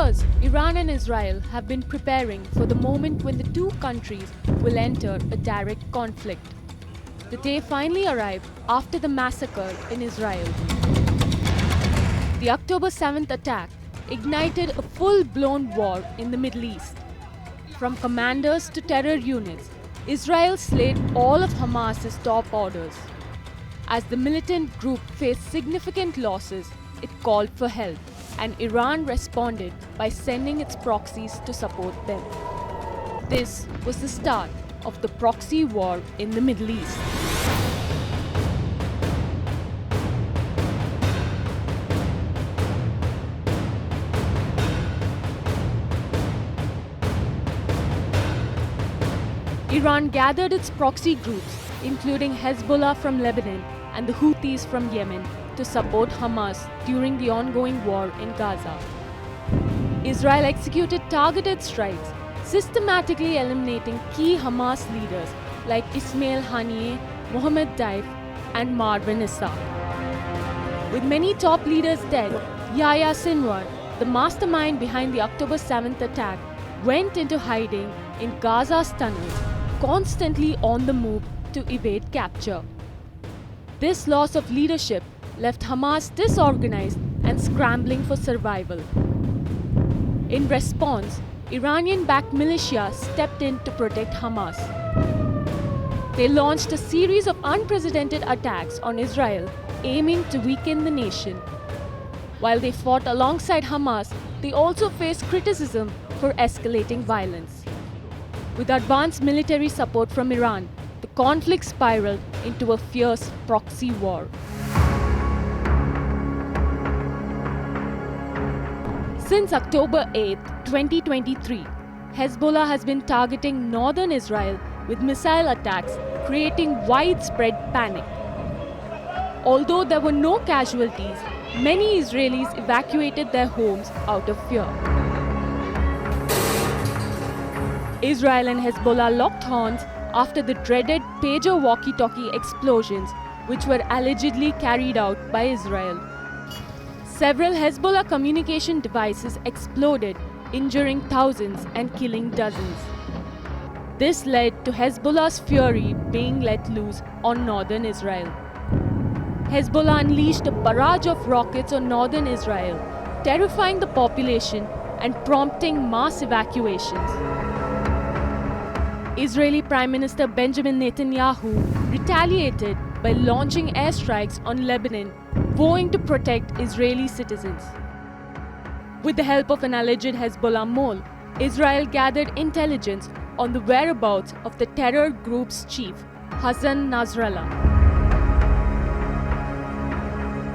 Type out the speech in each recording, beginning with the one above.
years, Iran and Israel have been preparing for the moment when the two countries will enter a direct conflict. The day finally arrived after the massacre in Israel. The October 7th attack ignited a full-blown war in the Middle East. From commanders to terror units, Israel slayed all of Hamas's top orders. As the militant group faced significant losses, it called for help, and Iran responded by sending its proxies to support them. This was the start of the proxy war in the Middle East. Iran gathered its proxy groups, including Hezbollah from Lebanon and the Houthis from Yemen, to support Hamas during the ongoing war in Gaza. Israel executed targeted strikes, systematically eliminating key Hamas leaders like Ismail Haniyeh, Mohammed Daif, and Marwan Issa. With many top leaders dead, Yahya Sinwar, the mastermind behind the October 7th attack, went into hiding in Gaza's tunnels, constantly on the move to evade capture. This loss of leadership left Hamas disorganized and scrambling for survival. In response, Iranian-backed militia stepped in to protect Hamas. They launched a series of unprecedented attacks on Israel, aiming to weaken the nation. While they fought alongside Hamas, they also faced criticism for escalating violence. With advanced military support from Iran, the conflict spiraled into a fierce proxy war. Since October 8, 2023, Hezbollah has been targeting northern Israel with missile attacks, creating widespread panic. Although there were no casualties, many Israelis evacuated their homes out of fear. Israel and Hezbollah locked horns after the dreaded pager walkie-talkie explosions, which were allegedly carried out by Israel. Several Hezbollah communication devices exploded, injuring thousands and killing dozens. This led to Hezbollah's fury being let loose on northern Israel. Hezbollah unleashed a barrage of rockets on northern Israel, terrifying the population and prompting mass evacuations. Israeli Prime Minister Benjamin Netanyahu retaliated by launching airstrikes on Lebanon, vowing to protect Israeli citizens. With the help of an alleged Hezbollah mole, Israel gathered intelligence on the whereabouts of the terror group's chief, Hassan Nasrallah.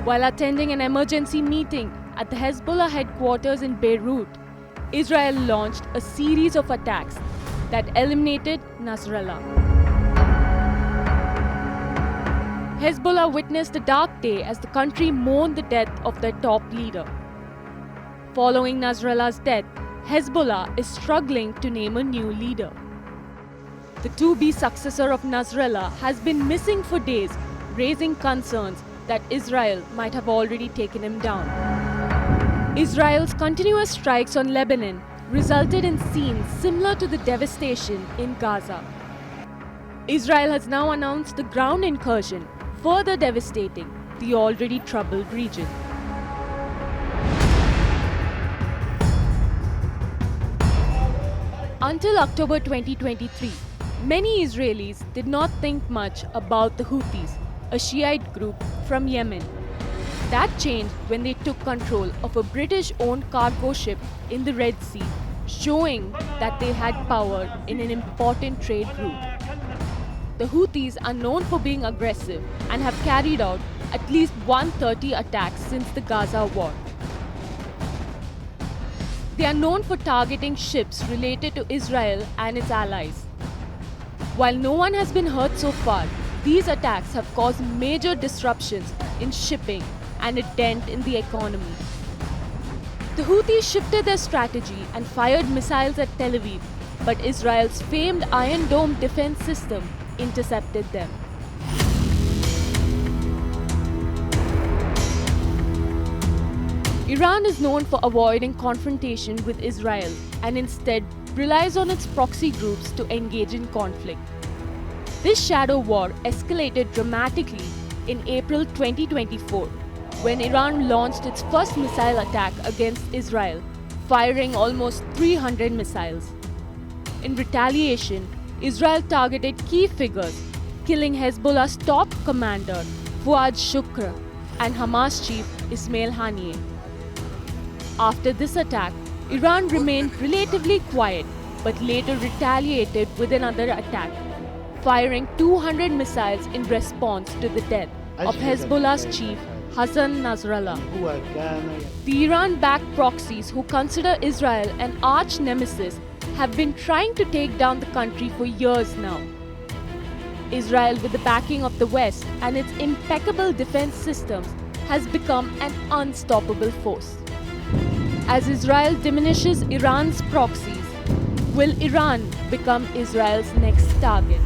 While attending an emergency meeting at the Hezbollah headquarters in Beirut, Israel launched a series of attacks that eliminated Nasrallah. Hezbollah witnessed a dark day as the country mourned the death of their top leader. Following Nasrallah's death, Hezbollah is struggling to name a new leader. The to-be successor of Nasrallah has been missing for days, raising concerns that Israel might have already taken him down. Israel's continuous strikes on Lebanon resulted in scenes similar to the devastation in Gaza. Israel has now announced the ground incursion, further devastating the already troubled region. Until October 2023, many Israelis did not think much about the Houthis, a Shiite group from Yemen. That changed when they took control of a British-owned cargo ship in the Red Sea, showing that they had power in an important trade route. The Houthis are known for being aggressive and have carried out at least 130 attacks since the Gaza war. They are known for targeting ships related to Israel and its allies. While no one has been hurt so far, these attacks have caused major disruptions in shipping and a dent in the economy. The Houthis shifted their strategy and fired missiles at Tel Aviv, but Israel's famed Iron Dome defense system intercepted them. Iran is known for avoiding confrontation with Israel and instead relies on its proxy groups to engage in conflict. This shadow war escalated dramatically in April 2024 when Iran launched its first missile attack against Israel, firing almost 300 missiles. In retaliation, Israel targeted key figures, killing Hezbollah's top commander Fuad Shukr and Hamas chief Ismail Haniyeh. After this attack, Iran remained relatively quiet but later retaliated with another attack, firing 200 missiles in response to the death of Hezbollah's chief Hassan Nasrallah. The Iran-backed proxies who consider Israel an arch nemesis have been trying to take down the country for years now. Israel, with the backing of the West and its impeccable defense systems, has become an unstoppable force. As Israel diminishes Iran's proxies, will Iran become Israel's next target?